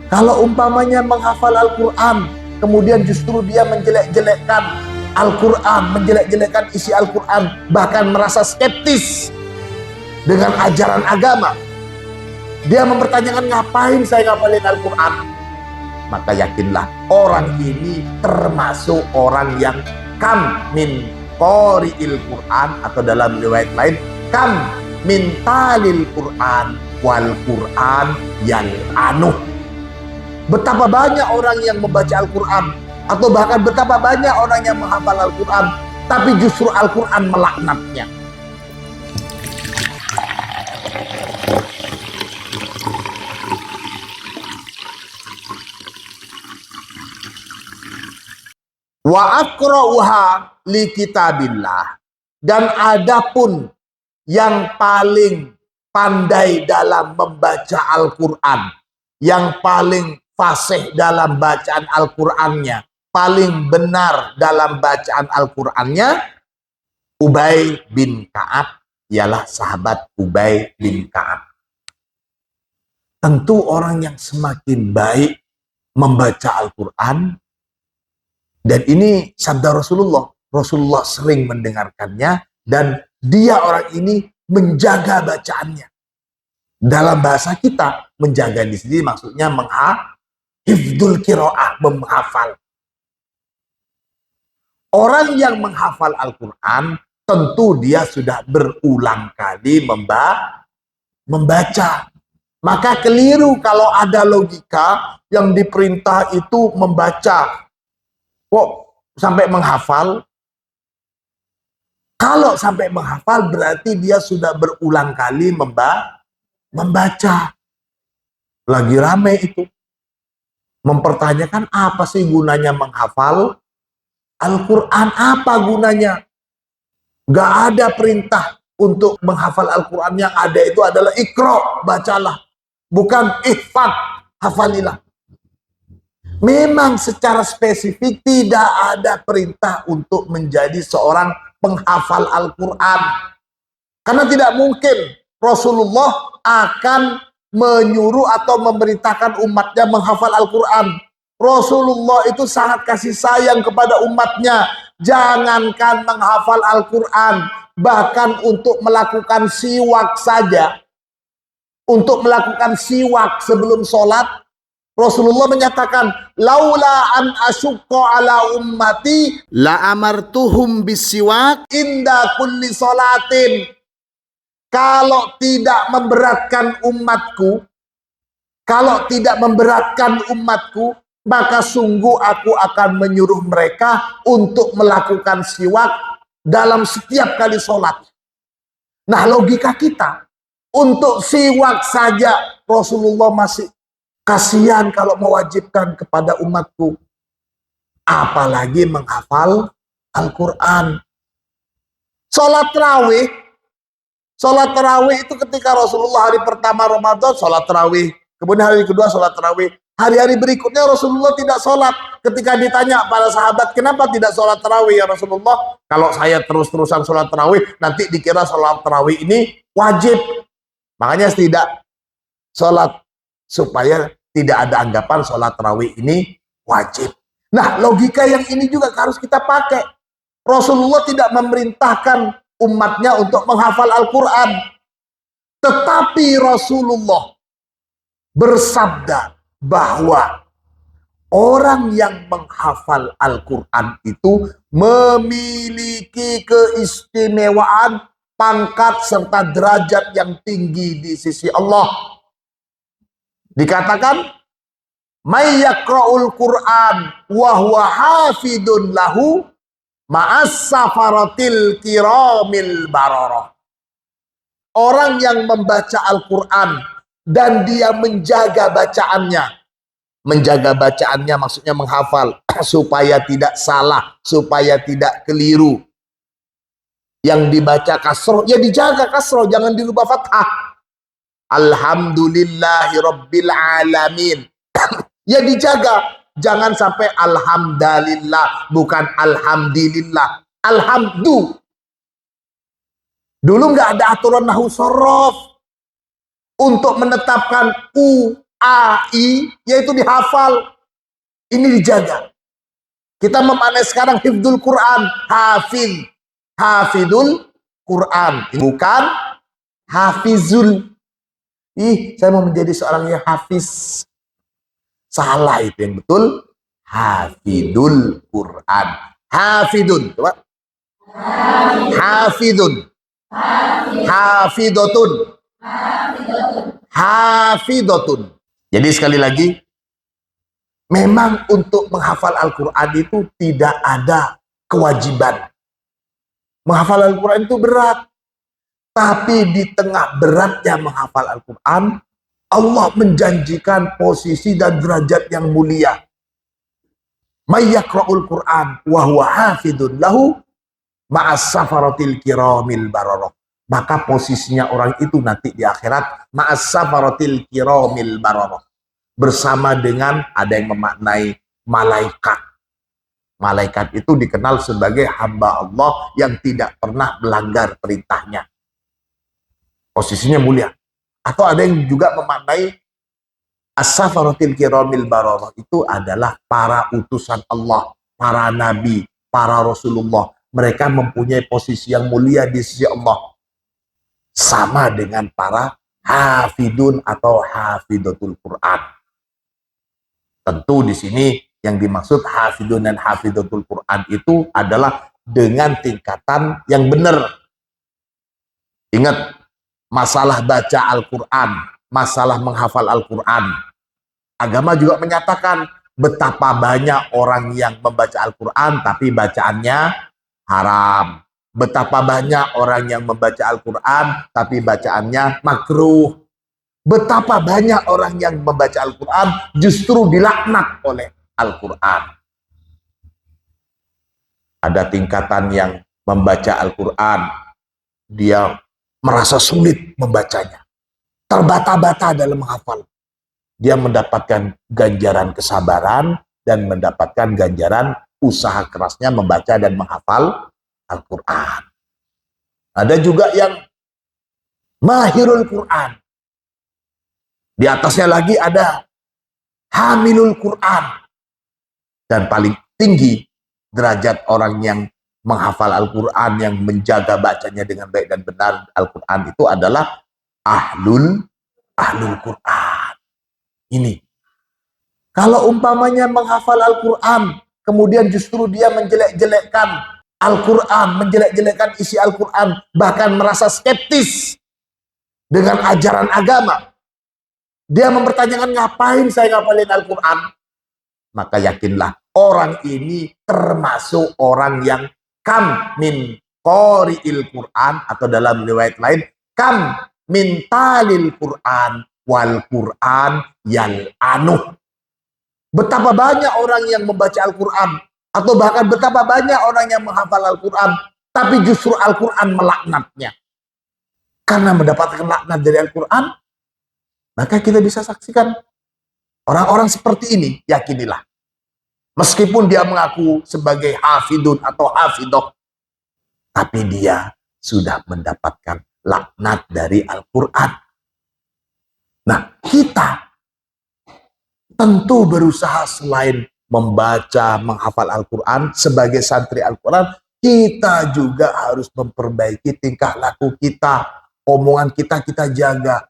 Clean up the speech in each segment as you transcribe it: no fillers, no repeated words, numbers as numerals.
Kalau umpamanya menghafal Al-Quran, kemudian justru dia menjelek-jelekkan Al-Quran, menjelek-jelekkan isi Al-Quran, bahkan merasa skeptis dengan ajaran agama, dia mempertanyakan, ngapain saya ngapalin Al-Quran? Maka yakinlah, orang ini termasuk orang yang kam min qori'il Quran, atau dalam riwayat lain, kam min talil Quran wal Quran yang anuh. Betapa banyak orang yang membaca Al-Quran, atau bahkan betapa banyak orang yang menghafal Al-Quran, tapi justru Al-Quran melaknatnya. Wa aqra'uha li kitabillah. Dan adapun yang paling pandai dalam membaca Al-Quran, yang paling fasih dalam bacaan Al-Qurannya, paling benar dalam bacaan Al-Qurannya, Ubay bin Ka'ab, ialah sahabat Ubay bin Ka'ab. Tentu orang yang semakin baik membaca Al-Quran, dan ini sabda Rasulullah, Rasulullah sering mendengarkannya, dan dia orang ini menjaga bacaannya. Dalam bahasa kita, menjaga di sini maksudnya hifdzul qiraah, menghafal. Orang yang menghafal Al-Quran, tentu dia sudah berulang kali membaca. Maka keliru kalau ada logika yang diperintah itu membaca. Kok sampai menghafal? Kalau sampai menghafal berarti dia sudah berulang kali membaca. Lagi rame itu. Mempertanyakan apa sih gunanya menghafal Al-Quran, apa gunanya? Gak ada perintah untuk menghafal Al-Quran, yang ada itu adalah ikra, bacalah. Bukan ihfad, hafalilah. Memang secara spesifik tidak ada perintah untuk menjadi seorang penghafal Al-Quran. Karena tidak mungkin Rasulullah akan menyuruh atau memerintahkan umatnya menghafal Al-Quran. Rasulullah itu sangat kasih sayang kepada umatnya. Jangankan menghafal Al-Quran, bahkan untuk melakukan siwak saja, untuk melakukan siwak sebelum sholat, Rasulullah menyatakan, laula an asyukka ala ummati la amartuhum bisiwak inda kulli sholatin. Kalau tidak memberatkan umatku, maka sungguh aku akan menyuruh mereka untuk melakukan siwak dalam setiap kali sholat. Nah, logika kita, untuk siwak saja Rasulullah masih kasihan kalau mewajibkan kepada umatku, apalagi menghafal Al-Quran. Sholat tarawih itu ketika Rasulullah hari pertama Ramadan sholat tarawih, kemudian hari kedua sholat tarawih, hari-hari berikutnya Rasulullah tidak sholat. Ketika ditanya para sahabat, kenapa tidak sholat tarawih ya Rasulullah? Kalau saya terus-terusan sholat tarawih, nanti dikira sholat tarawih ini wajib. Makanya tidak sholat, supaya tidak ada anggapan sholat tarawih ini wajib. Nah, logika yang ini juga harus kita pakai. Rasulullah tidak memerintahkan umatnya untuk menghafal Al-Quran, tetapi Rasulullah bersabda bahwa orang yang menghafal Al-Quran itu memiliki keistimewaan, pangkat serta derajat yang tinggi di sisi Allah. Dikatakan, may yaqra'ul Qur'an wa huwa hafidun lahu ma'as safaratil kiramil bararah. Orang yang membaca Al-Quran dan dia menjaga bacaannya. Menjaga bacaannya maksudnya menghafal supaya tidak salah, supaya tidak keliru. Yang dibaca kasroh, ya dijaga kasroh, jangan dirubah fathah. Alhamdulillahi rabbil alamin. Ya dijaga, jangan sampai alhamdulillah, bukan alhamdulillah. Alhamdu. Dulu nggak ada aturan nahwu shorof untuk menetapkan u AI, yaitu dihafal. Ini dijaga. Kita memaknai sekarang hifdzul Quran, hafidul Quran, bukan hafizul. Saya mau menjadi seorang yang hafiz. Salah itu, yang betul hafidul Quran. Hafidun, coba. Hafidun. Hafidotun. Hafidotun. Jadi sekali lagi, memang untuk menghafal Al-Quran itu tidak ada kewajiban. Menghafal Al-Quran itu berat. Tapi di tengah beratnya menghafal Al-Quran, Allah menjanjikan posisi dan derajat yang mulia. May yaqra'ul Quran wa huwa hafidun lahu ma'as safaratil kiramil bararah. Maka posisinya orang itu nanti di akhirat ma'as safaratil kiramil bararah. Bersama dengan, ada yang memaknai malaikat. Malaikat itu dikenal sebagai hamba Allah yang tidak pernah melanggar perintahnya. Posisinya mulia. Atau ada yang juga memaknai as-safaratil kiramil bararah, itu adalah para utusan Allah, para nabi, para Rasulullah. Mereka mempunyai posisi yang mulia di sisi Allah. Sama dengan para hafidun atau hafidatul Quran. Tentu di sini yang dimaksud hafidun dan hafidatul Quran itu adalah dengan tingkatan yang benar. Ingat, masalah baca Al-Quran, masalah menghafal Al-Quran. Agama juga menyatakan betapa banyak orang yang membaca Al-Quran tapi bacaannya haram. Betapa banyak orang yang membaca Al-Quran tapi bacaannya makruh. Betapa banyak orang yang membaca Al-Quran justru dilaknat oleh Al-Quran. Ada tingkatan yang membaca Al-Quran, dia merasa sulit membacanya, terbata-bata dalam menghafal. Dia mendapatkan ganjaran kesabaran dan mendapatkan ganjaran usaha kerasnya membaca dan menghafal Al-Quran. Ada juga yang mahirul Quran. Di atasnya lagi ada hamilul Quran. Dan paling tinggi derajat orang yang menghafal Al-Quran, yang menjaga bacanya dengan baik dan benar Al-Quran, itu adalah ahlul Quran. Ini. Kalau umpamanya menghafal Al-Quran, kemudian justru dia menjelek-jelekkan Al-Quran, menjelek-jelekkan isi Al-Quran, bahkan merasa skeptis dengan ajaran agama. Dia mempertanyakan, ngapain saya ngapalin Al-Quran? Maka yakinlah, orang ini termasuk orang yang kam min qari'il Quran, atau dalam riwayat lain, kam min talil Quran wal Quran yal'anuh. Betapa banyak orang yang membaca Al-Quran, atau bahkan betapa banyak orang yang menghafal Al-Quran, tapi justru Al-Quran melaknatnya. Karena mendapatkan laknat dari Al-Quran, maka kita bisa saksikan orang-orang seperti ini, yakinilah. Meskipun dia mengaku sebagai hafidun atau hafidoh, tapi dia sudah mendapatkan laknat dari Al-Quran. Nah, kita tentu berusaha selain membaca, menghafal Al-Quran, sebagai santri Al-Quran, kita juga harus memperbaiki tingkah laku kita, omongan kita jaga.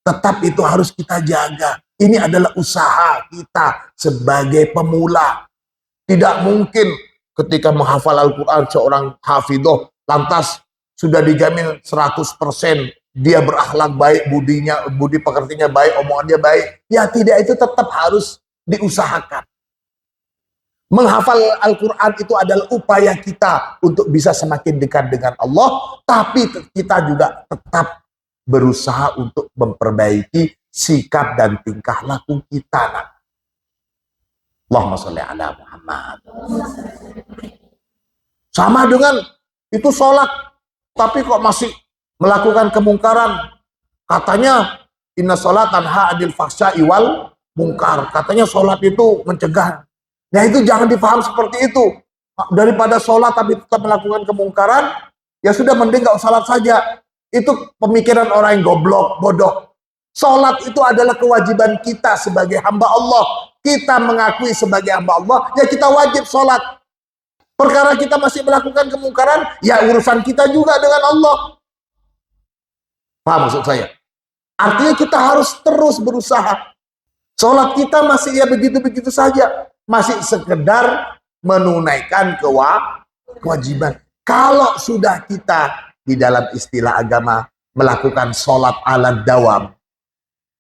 Tetap itu harus kita jaga. Ini adalah usaha kita sebagai pemula. Tidak mungkin ketika menghafal Al-Quran seorang hafidoh lantas sudah dijamin 100% dia berakhlak baik, budi pekertinya baik, omongannya baik. Ya tidak, itu tetap harus diusahakan. Menghafal Al-Quran itu adalah upaya kita untuk bisa semakin dekat dengan Allah, tapi kita juga tetap berusaha untuk memperbaiki sikap dan tingkah laku kita. Allahumma sholli ala Muhammad. Sama dengan itu sholat, tapi kok masih melakukan kemungkaran. Katanya inna sholat tanha anil fahsya'i wal munkar. Katanya sholat itu mencegah. Nah itu jangan dipaham seperti itu. Daripada sholat tapi tetap melakukan kemungkaran, ya sudah, mending gak sholat saja. Itu pemikiran orang yang goblok, bodoh. Sholat itu adalah kewajiban kita sebagai hamba Allah. Kita mengakui sebagai hamba Allah, ya kita wajib sholat. Perkara kita masih melakukan kemungkaran, ya urusan kita juga dengan Allah. Paham maksud saya? Artinya kita harus terus berusaha. Sholat kita masih ya begitu-begitu saja. Masih sekedar menunaikan kewajiban. Kalau sudah kita di dalam istilah agama melakukan sholat ala dawam,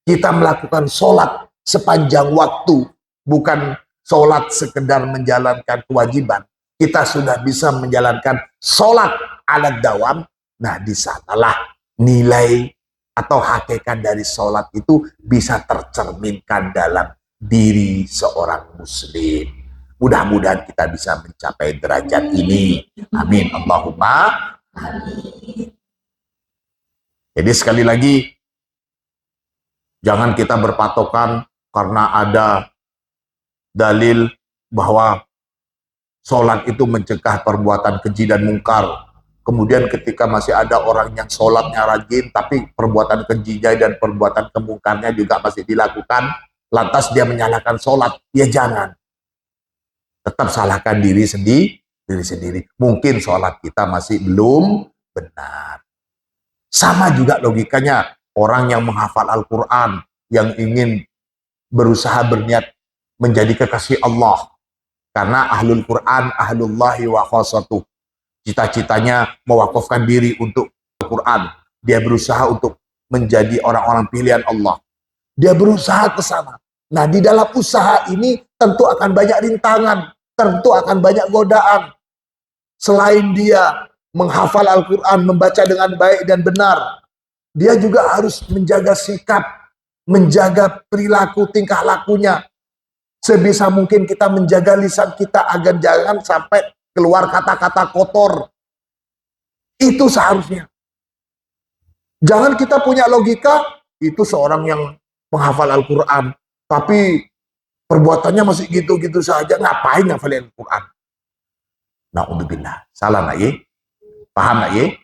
kita melakukan sholat sepanjang waktu, bukan sholat sekedar menjalankan kewajiban, kita sudah bisa menjalankan sholat ala dawam. Nah, di sanalah nilai atau hakikat dari sholat itu bisa tercerminkan dalam diri seorang muslim. Mudah-mudahan kita bisa mencapai derajat ini. Amin. Allahumma amin. Jadi sekali lagi, jangan kita berpatokan karena ada dalil bahwa sholat itu mencegah perbuatan keji dan mungkar. Kemudian ketika masih ada orang yang sholatnya rajin, tapi perbuatan kejinya dan perbuatan kemungkarnya juga masih dilakukan, lantas dia menyalahkan sholat, ya jangan. Tetap salahkan diri sendiri. Mungkin sholat kita masih belum benar. Sama juga logikanya, orang yang menghafal Al-Quran, yang ingin berusaha berniat menjadi kekasih Allah. Karena ahlul Quran, ahlullahi wa khasatuh. Cita-citanya mewakafkan diri untuk Al-Quran. Dia berusaha untuk menjadi orang-orang pilihan Allah. Dia berusaha ke sana. Nah, di dalam usaha ini tentu akan banyak rintangan, tentu akan banyak godaan. Selain dia menghafal Al-Quran, membaca dengan baik dan benar, dia juga harus menjaga sikap, menjaga perilaku tingkah lakunya. Sebisa mungkin kita menjaga lisan kita agar jangan sampai keluar kata-kata kotor. Itu seharusnya. Jangan kita punya logika, itu seorang yang menghafal Al-Quran, tapi perbuatannya masih gitu-gitu saja. Ngapain ngafalin Al-Quran? Na'udzubillah. Salah nak ye? Paham nak ye?